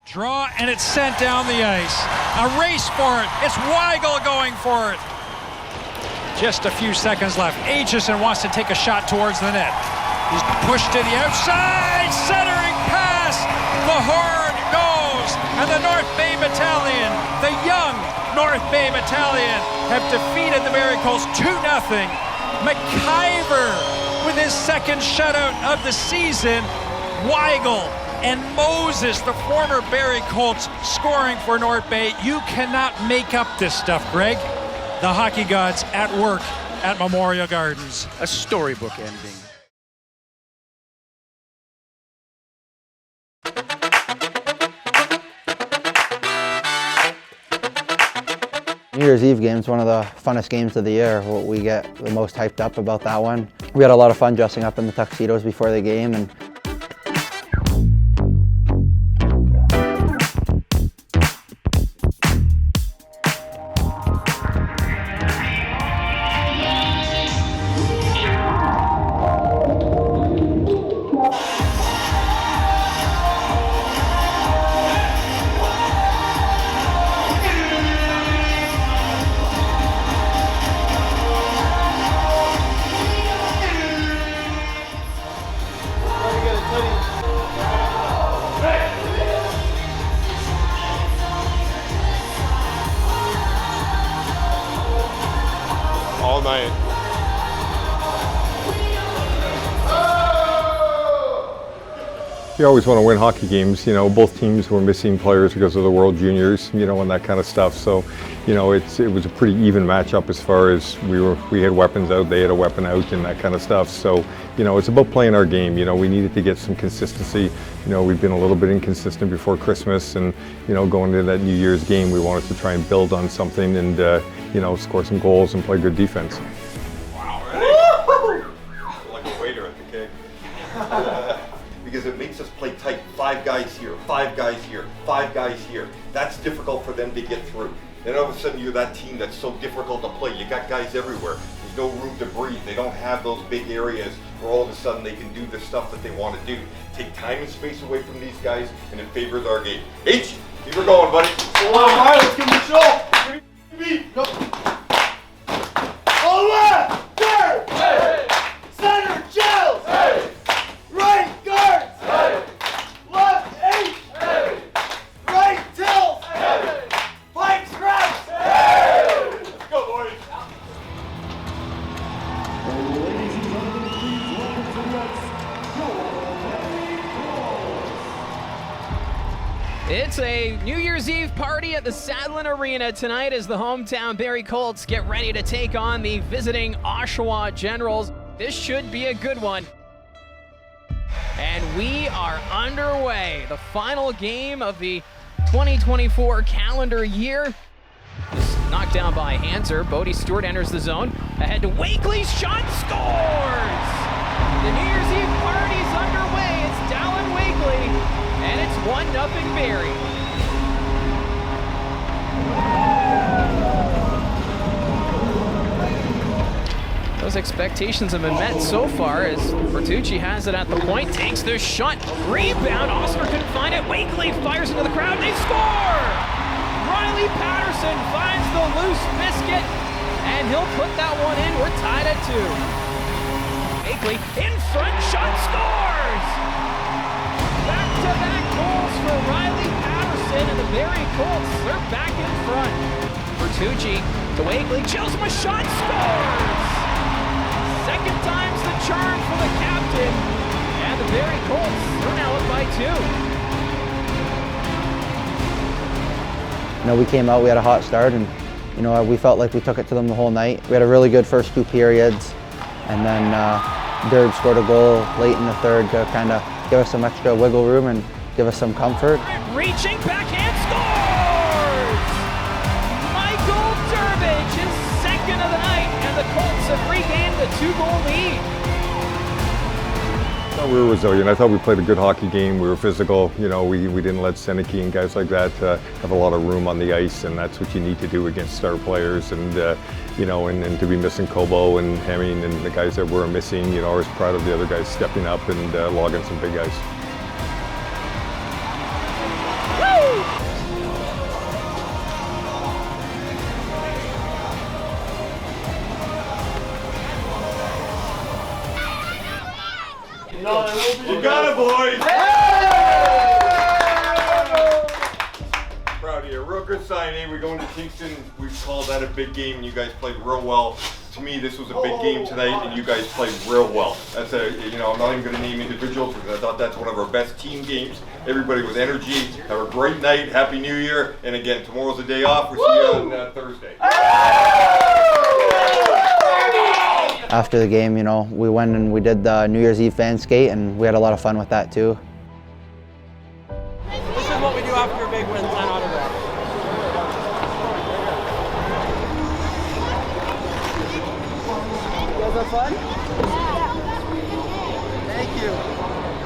Draw, and it's sent down the ice. A race for it. It's Weigel going for it. Just a few seconds left. Aitchison wants to take a shot towards the net. He's pushed to the outside. Centering pass. The horn goes. And the North Bay Battalion, the young North Bay Battalion, have defeated the Barrie Colts 2-0. McIver with his second shutout of the season. Weigel and Moses, the former Barrie Colts, scoring for North Bay. You cannot make up this stuff, Greg. The hockey gods at work at Memorial Gardens. A storybook ending. New Year's Eve game is one of the funnest games of the year. We get the most hyped up about that one. We had a lot of fun dressing up in the tuxedos before the game, and all night. You always want to win hockey games. You know, both teams were missing players because of the World Juniors, you know, and that kind of stuff. So, you know, it was a pretty even matchup as far as we had weapons out, they had a weapon out, and that kind of stuff. So, you know, it's about playing our game. You know, we needed to get some consistency. You know, we've been a little bit inconsistent before Christmas, and, you know, going into that New Year's game, we wanted to try and build on something and, you know, score some goals and play good defense. Wow, ready? Like a waiter at the cake. Because it makes us play tight. 5 guys here, 5 guys here, 5 guys here. That's difficult for them to get through. Then all of a sudden you're that team that's so difficult to play. You got guys everywhere. There's no room to breathe. They don't have those big areas where all of a sudden they can do the stuff that they want to do. Take time and space away from these guys, and it favors our game. H, keep her going, buddy. All right, let's give him a shot. Go. All right, third. Hey. Center, Gels. Hey. Right guard. Hey. Left H. Hey. Right tilt. Hey. Pike scraps. Hey. Let's go, boys. Ladies and gentlemen, please welcome to the Reds. It's a New Year's Eve party at the Sadlin Arena tonight as the hometown Barrie Colts get ready to take on the visiting Oshawa Generals. This should be a good one. And we are underway. The final game of the 2024 calendar year. This knocked down by Hanser. Bodie Stewart enters the zone. Ahead to Wakely's shot, scores! The New Year's Eve party's underway. It's Dallin Wakely. And it's 1-0 Barrie. Those expectations have been met so far as Bertucci has it at the point, takes the shot, rebound, Oscar couldn't find it, Wakely fires into the crowd, and they score! Riley Patterson finds the loose biscuit, and he'll put that one in. We're tied at 2. Wakely in front, shot, scores! Back-to-back goals for Riley Patterson, and the Barrie Colts, they're back in front. Bertucci to Wakely, chills him a shot, scores! Second time's the charm for the captain, and the Barrie Colts, they're now up by 2. you know, we came out, we had a hot start, and you know, we felt like we took it to them the whole night. We had a really good first 2 periods, and then Derb scored a goal late in the third to kind of give us some extra wiggle room and give us some comfort. Reaching backhand, scores! Michael Durbridge, his second of the night, and the Colts have regained the 2-goal lead. We were resilient. I thought we played a good hockey game. We were physical. You know, we didn't let Seneke and guys like that have a lot of room on the ice, and that's what you need to do against star players. And you know, and to be missing Kobo and Hemming and the guys that were missing, you know, I was proud of the other guys stepping up and logging some big guys. Woo! boys! Proud of you. Real good signing. We're going to Kingston. We've called that a big game, and you guys played real well. To me, this was a big game tonight, and you guys played real well. That's I'm not even going to name individuals because I thought that's one of our best team games. Everybody with energy. Have a great night. Happy New Year. And again, tomorrow's a day off. We'll see you on Thursday. After the game, we went and we did the New Year's Eve fan skate, and we had a lot of fun with that too. This is what we do after a big win, sign autographs. You guys have fun? Thank you.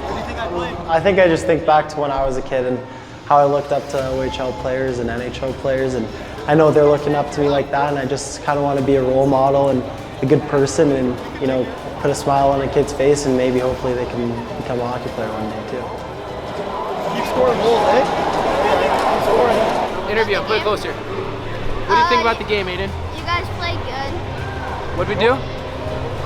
What do you think I played? I think I just think back to when I was a kid and how I looked up to OHL players and NHL players, and I know they're looking up to me like that, and I just kind of want to be a role model and a good person and, put a smile on a kid's face, and maybe hopefully they can become a hockey player one day too. Keep scoring goals, eh? Keep scoring. Interview, put it closer. What do you think about the game, Aiden? You guys played good. What'd we do?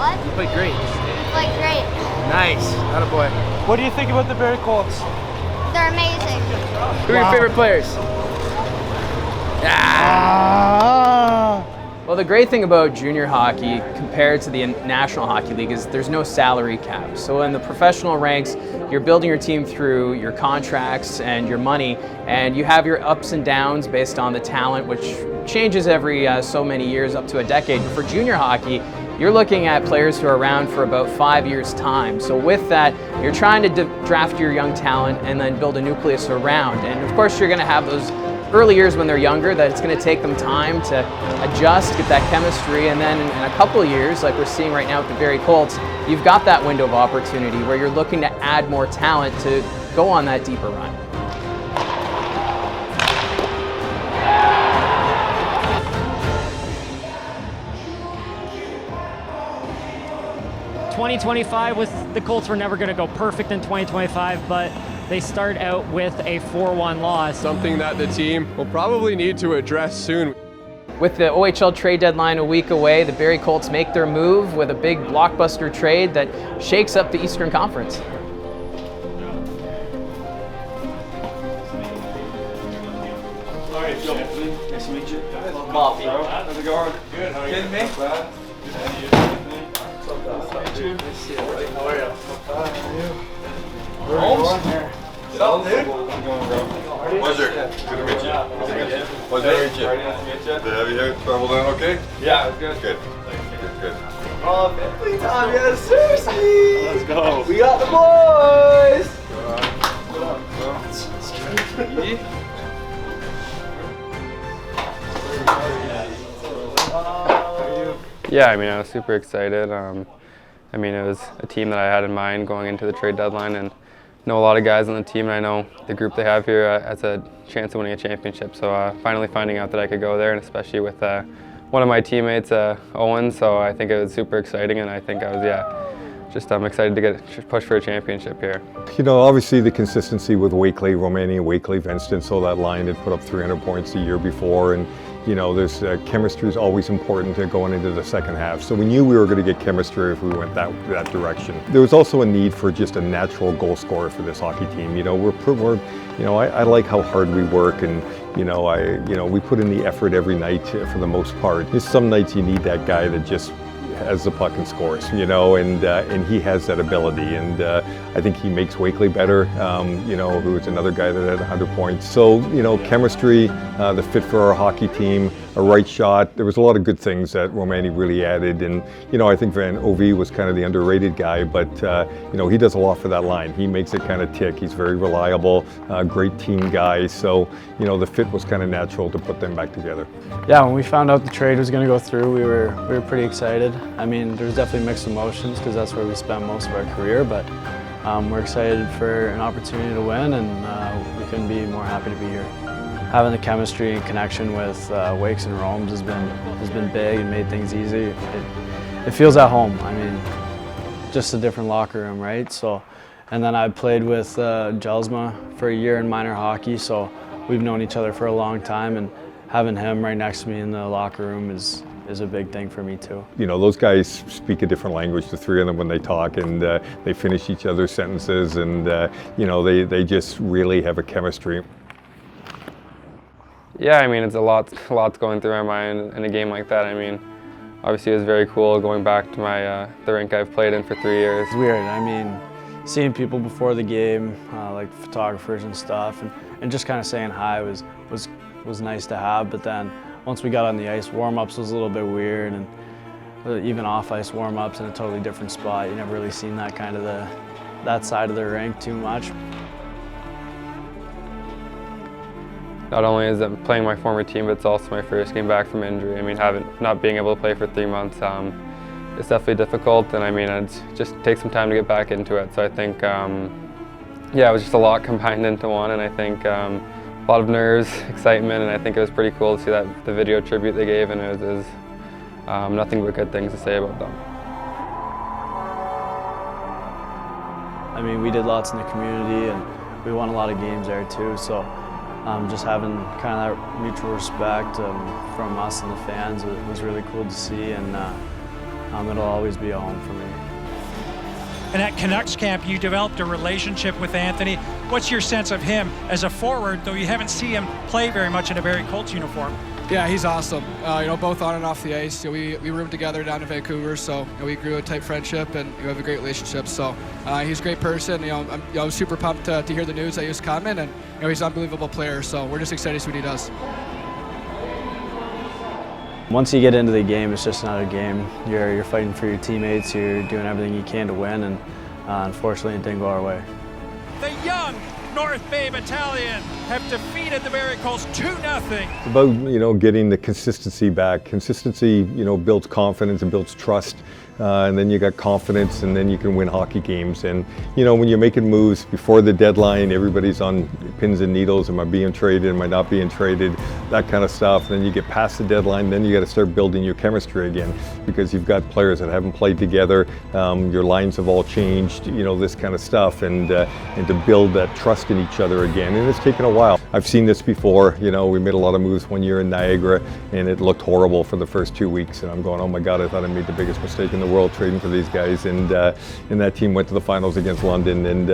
What? You played great. You played great. Nice. Attaboy. What do you think about the Barrie Colts? They're amazing. Who are your favorite players? Well, the great thing about junior hockey compared to the National Hockey League is there's no salary cap. So in the professional ranks, you're building your team through your contracts and your money, and you have your ups and downs based on the talent, which changes every so many years, up to a decade. But for junior hockey, you're looking at players who are around for about 5 years' time. So with that, you're trying to draft your young talent and then build a nucleus around. And of course, you're going to have those early years when they're younger, that it's going to take them time to adjust, get that chemistry, and then in a couple of years, like we're seeing right now with the Barrie Colts, you've got that window of opportunity where you're looking to add more talent to go on that deeper run. .2025 with the Colts were never going to go perfect in 2025, but they start out with a 4-1 loss. Something that the team will probably need to address soon. With the OHL trade deadline a week away, the Barrie Colts make their move with a big blockbuster trade that shakes up the Eastern Conference. Nice to meet you. How's it going? Good. How are you? Kidding me? How are you? Holmes? What's up, dude? Pleasure. Good to meet you. Pleasure to meet you. Nice to meet you. Did I have you here? Travel down okay? Yeah, it was good. Good. Good. Oh, Bentley time, yes, seriously. Let's go. We got the boys. Yeah, I was super excited. It was a team that I had in mind going into the trade deadline, and know a lot of guys on the team, and I know the group they have here has a chance of winning a championship. So finally finding out that I could go there, and especially with one of my teammates, Owen, so I think it was super exciting, and I think I was, I'm excited to push for a championship here. Obviously the consistency with Wakeley, Romania, Wakeley, Venston, so that line had put up 300 points the year before, and there's chemistry is always important to going into the second half. So we knew we were going to get chemistry if we went that direction. There was also a need for just a natural goal scorer for this hockey team. I like how hard we work, and we put in the effort every night for the most part. Some nights you need that guy that just has the puck and scores, and he has that ability, and I think he makes Wakeley better, who is another guy that had 100 points. So, chemistry, the fit for our hockey team, a right shot, there was a lot of good things that Romani really added, and, I think Van Ovi was kind of the underrated guy, but, he does a lot for that line. He makes it kind of tick. He's very reliable, great team guy, so, the fit was kind of natural to put them back together. Yeah, when we found out the trade was going to go through, we were pretty excited. There was definitely mixed emotions because that's where we spent most of our career, but we're excited for an opportunity to win, and we couldn't be more happy to be here. Having the chemistry and connection with Wakes and Rome's has been big and made things easy. It feels at home. Just a different locker room, right? So, and then I played with Jelsma for a year in minor hockey, so we've known each other for a long time, and having him right next to me in the locker room is is a big thing for me too. You know, those guys speak a different language, the three of them, when they talk, and they finish each other's sentences, and you know, they just really have a chemistry. Yeah, I mean, it's a lot's going through my mind in a game like that. I mean, obviously it was very cool going back to my the rink I've played in for 3 years. It's weird. I mean, seeing people before the game, like photographers and stuff, and just kind of saying hi was nice to have. But then once we got on the ice, warm-ups was a little bit weird, and even off-ice warm-ups in a totally different spot. You never really seen that kind of that side of the rink too much. Not only is it playing my former team, but it's also my first game back from injury. I mean, not being able to play for 3 months, it's definitely difficult, and I mean, it just takes some time to get back into it. So I think, yeah, it was just a lot combined into one, and I think a lot of nerves, excitement, and I think it was pretty cool to see the video tribute they gave, and it was nothing but good things to say about them. I mean, we did lots in the community, and we won a lot of games there too, so just having kind of that mutual respect from us and the fans was really cool to see, and it'll always be a home for me. And at Canucks camp, you developed a relationship with Anthony. What's your sense of him as a forward, though you haven't seen him play very much in a Barrie Colts uniform? Yeah, he's awesome. You know, both on and off the ice. You know, we roomed together down in Vancouver, so you know, we grew a tight friendship, and we have a great relationship. So he's a great person. You know, I'm super pumped to hear the news that he was coming, and you know, he's an unbelievable player. So we're just excited to see what he does. Once you get into the game, it's just another game. You're fighting for your teammates. You're doing everything you can to win, and unfortunately, it didn't go our way. The young North Bay Battalion have defeated the Barrie Colts 2-0. It's about, you know, getting the consistency back. Consistency, you know, builds confidence and builds trust. And then you got confidence, and then you can win hockey games. And you know, when you're making moves before the deadline, everybody's on pins and needles. Am I being traded? Am I not being traded? That kind of stuff. And then you get past the deadline, then you got to start building your chemistry again, because you've got players that haven't played together. Your lines have all changed. You know, this kind of stuff, and to build that trust in each other again. And it's taken a while. I've seen this before. You know, we made a lot of moves one year in Niagara, and it looked horrible for the first 2 weeks. And I'm going, oh my God, I thought I made the biggest mistake in the world trading for these guys, and that team went to the finals against London, and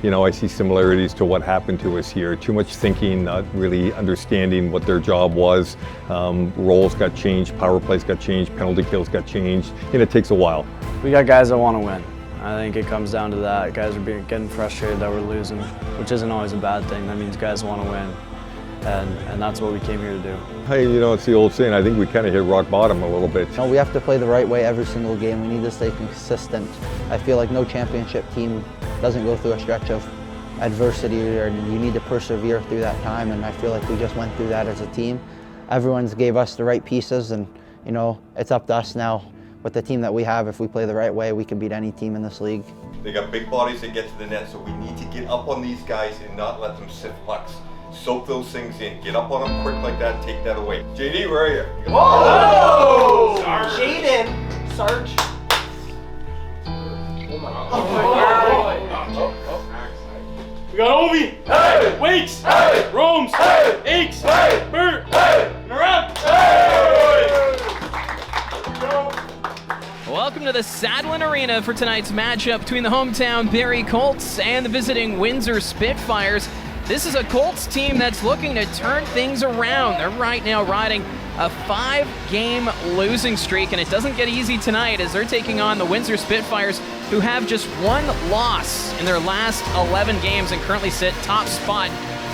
you know, I see similarities to what happened to us here. Too much thinking, not really understanding what their job was. Roles got changed, power plays got changed, penalty kills got changed, and it takes a while. We got guys that want to win. I think it comes down to that. Guys are getting frustrated that we're losing, which isn't always a bad thing. That means guys want to win. And that's what we came here to do. Hey, you know, it's the old saying, I think we kind of hit rock bottom a little bit. No, we have to play the right way every single game. We need to stay consistent. I feel like no championship team doesn't go through a stretch of adversity, and you need to persevere through that time, and I feel like we just went through that as a team. Everyone's gave us the right pieces, and you know, it's up to us now. With the team that we have, if we play the right way, we can beat any team in this league. They got big bodies that get to the net, so we need to get up on these guys and not let them sift pucks. Soak those things in. Get up on them quick like that, take that away. JD, where are you? Whoa! Jaden! Sarge. Oh my God. We got Ovi! Hey! Wakes! Hey! Romes! Hey! Aches! Hey! Bert! Hey! And around! Hey! Welcome to the Sadlin Arena for tonight's matchup between the hometown Barrie Colts and the visiting Windsor Spitfires. This is a Colts team that's looking to turn things around. They're right now riding a 5-game losing streak, and it doesn't get easy tonight as they're taking on the Windsor Spitfires, who have just 1 loss in their last 11 games and currently sit top spot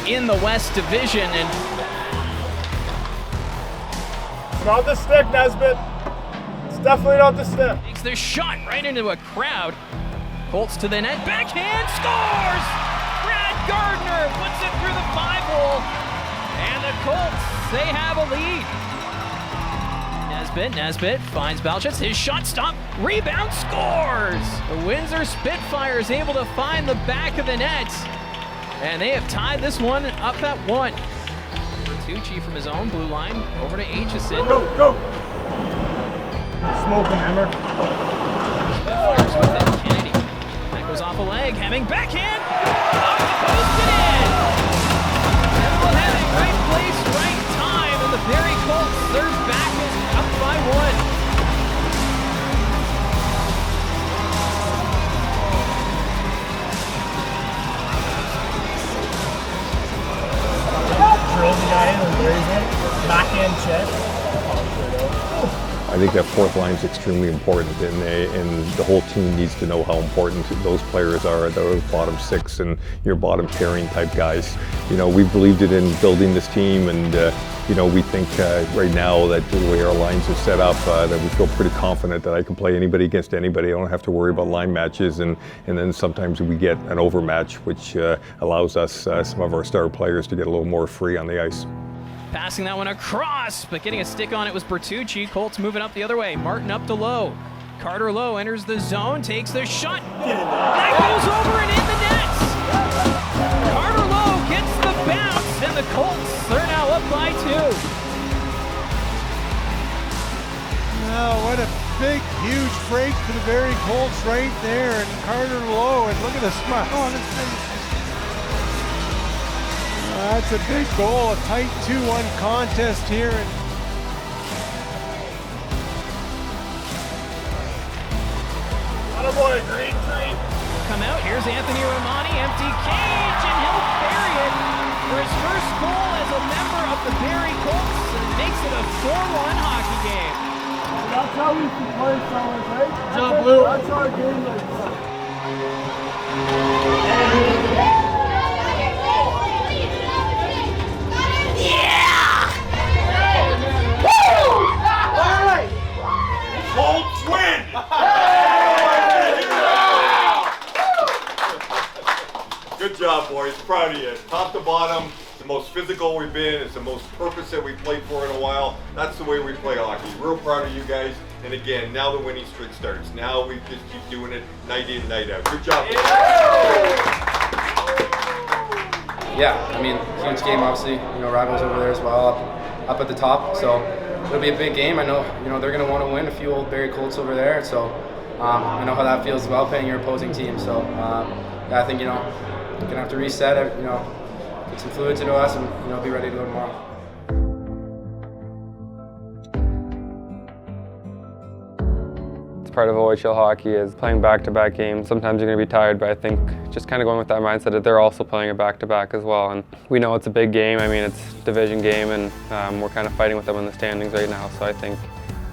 in the West Division. And Not the stick, Nesbitt. It's definitely not the stick. Takes the shot right into a crowd. Colts to the net, backhand, scores! Gardner puts it through the 5-hole, and the Colts, they have a lead. Nesbitt finds Balchitz, his shot stop, rebound, scores! The Windsor Spitfires able to find the back of the net, and they have tied this one up at 1. Bertucci from his own blue line, over to Aitchison. Go! Smoke him, Hammer. Spitfires with it, Kennedy. That goes off a leg, having backhand, off the post and in! Everyone having right place, right time, and the Barrie Colts, they're back up by 1. Backhand check. I think that fourth line is extremely important, and the whole team needs to know how important those players are, those bottom six and your bottom pairing type guys. You know, we believed it in building this team, and you know, we think right now that the way our lines are set up, that we feel pretty confident that I can play anybody against anybody. I don't have to worry about line matches, and then sometimes we get an overmatch, which allows us, some of our star players, to get a little more free on the ice. Passing that one across, but getting a stick on it was Bertucci. Colts moving up the other way. Martin up to Lowe. Carter Lowe enters the zone, takes the shot. That goes over and in the net. Carter Lowe gets the bounce, and the Colts are now up by 2. Oh, what a big, huge break for the Barrie Colts right there, and Carter Lowe, and look at the smile on his face. That's a big goal, a tight 2-1 contest here. Attaboy, green tree. Come out, here's Anthony Romani, empty cage, and he'll bury it for his first goal as a member of the Barrie Colts, and makes it a 4-1 hockey game. That's how we can play, fellas, right? Good job, Blue. That's our game. Colts win! Good job, boys. Proud of you. Top to bottom, the most physical we've been. It's the most purpose that we've played for in a while. That's the way we play hockey. Real proud of you guys. And again, now the winning streak starts. Now we just keep doing it night in, night out. Good job. Yeah, I mean, huge game, obviously. You know, Rivals over there as well, up at the top. So it'll be a big game. I know, you know, they're going to want to win. A few old Barrie Colts over there. So I know how that feels as well, playing your opposing team. So yeah, I think, you know, we're going to have to reset it, you know, get some fluids into us, and, you know, be ready to go tomorrow. Part of OHL hockey is playing back-to-back games. Sometimes you're going to be tired, but I think just kind of going with that mindset that they're also playing a back-to-back as well. And we know it's a big game. I mean, it's a division game, and we're kind of fighting with them in the standings right now. So I think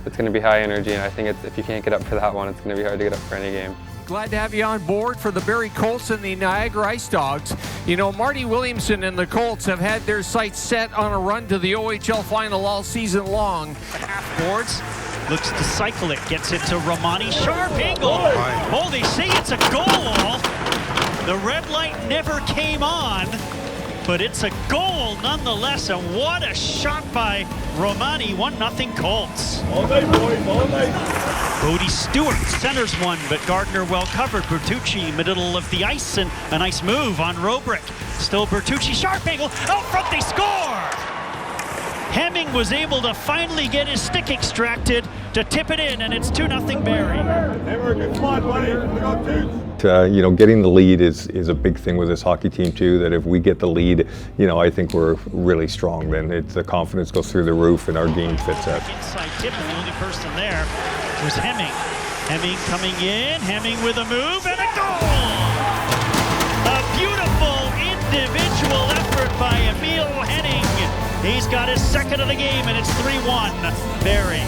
it's going to be high energy, and I think if you can't get up for that one, it's going to be hard to get up for any game. Glad to have you on board for the Barrie Colts and the Niagara Ice Dogs. You know, Marty Williamson and the Colts have had their sights set on a run to the OHL final all season long. Half boards. Looks to cycle it, gets it to Romani. Sharp angle. Oh, they say it's a goal. The red light never came on, but it's a goal nonetheless. And what a shot by Romani. 1-0 Colts. All night, boys, all night. Bodie Stewart centers one, but Gardner well covered. Bertucci, middle of the ice, and a nice move on Robrick. Still Bertucci, sharp angle. Out front, they score! Hemming was able to finally get his stick extracted to tip it in, and it's 2-0 Barrie. Come on, buddy. Look out, dudes. You know, getting the lead is a big thing with this hockey team too, that if we get the lead, you know, I think we're really strong. Then the confidence goes through the roof and our game fits out. Inside tip, and the only person there was Hemming. Hemming coming in, Hemming with a move and a goal! A beautiful individual effort by Emil Henning. He's got his second of the game, and it's 3-1 Barrie.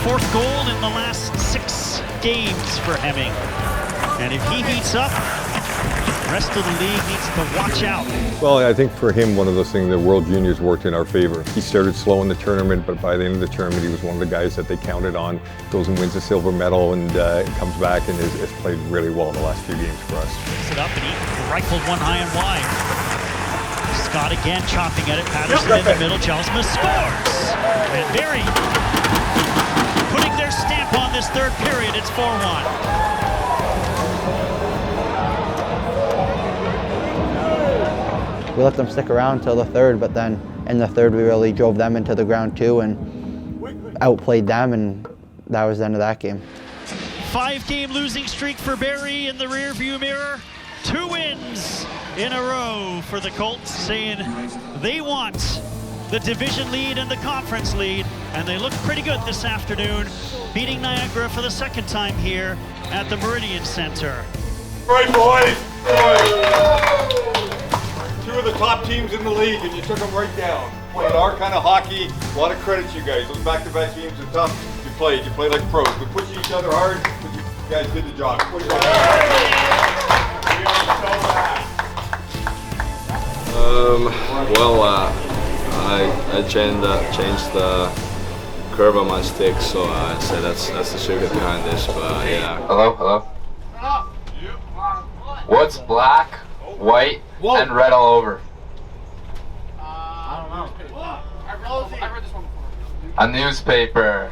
Fourth goal in the last 6 games for Hemming. And if he heats up, the rest of the league needs to watch out. Well, I think for him, one of those things, the World Juniors worked in our favor. He started slow in the tournament, but by the end of the tournament, he was one of the guys that they counted on. Goes and wins a silver medal, and comes back and has played really well in the last few games for us. Picks it up, and he rifled one high and wide. Scott again chopping at it. Patterson in the middle. Jelsma scores. And Barrie putting their stamp on this third period. It's 4-1. We let them stick around till the third, but then in the third we really drove them into the ground too and outplayed them, and that was the end of that game. 5-game losing streak for Barrie in the rearview mirror. 2 wins in a row for the Colts, saying they want the division lead and the conference lead, and they look pretty good this afternoon, beating Niagara for the second time here at the Meridian Center. Right, boys. Two of the top teams in the league, and you took them right down. Played our kind of hockey. A lot of credit to you guys. Those back-to-back games are tough. You played like pros. We pushed each other hard, but you guys did the job. I changed the curve on my stick, so I said that's the secret behind this. But yeah. Hello. What's black, white, and red all over? I don't know. I read this one before. A newspaper.